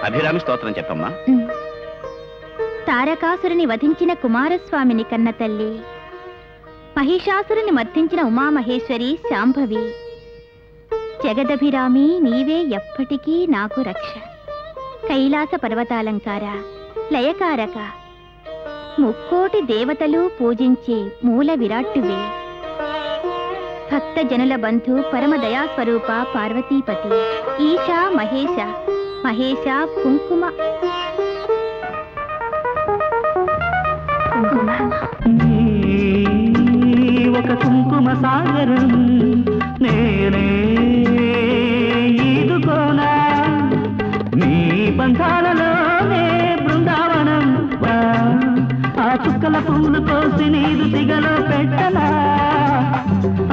అభిరామి స్తోత్రం చెప్పమ్మా. తారకాసురుని వధించిన కుమారస్వామిని కన్న తల్లి, మహిషాసురుని మర్దించిన ఉమామహేశ్వరి శాంభవి, జగదభిరామి నీవే ఎప్పటికీ నాకు రక్ష. కైలాస పర్వతాలంకార, లయకారక, ముక్కోటి దేవతలు పూజించే మూల విరాట్టువే. భక్త జనుల బంధు పరమ దయాస్వరూప పార్వతీపతి, ఈశా మహేశ, మహేశ కుంకుమ ఒక కుంకుమ సాగరం నేనే ఈదుకోనా, నీ బంధాలలోనే బృందావనం. ఆ చుక్కల పువ్వులు కోసి నీదు సిగలో పెట్టనా,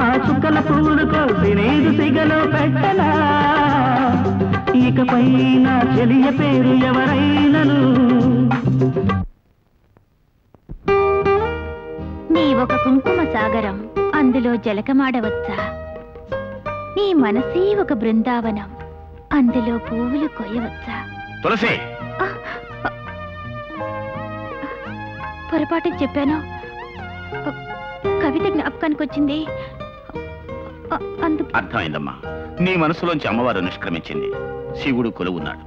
ఆ చుక్కల పువ్వులు కోసి నీదు సిగలో పెట్టనా. ఇకపై నా చెలియ పేరు ఎవరైనను. నీ ఒక కుంకుమ సాగరం, అందులో జలకమాడవచ్చా? నీ మనసే ఒక బృందావనం, అందులో పువ్వులు కొయ్యవచ్చా? తులసి, పొరపాటు చెప్పాను. కవిత జ్ఞాపకానికి వచ్చింది. అర్థమైందమ్మా. నీ మనసులోంచి అమ్మవారు నిష్క్రమించింది. శివుడు కొలువున్నాడు.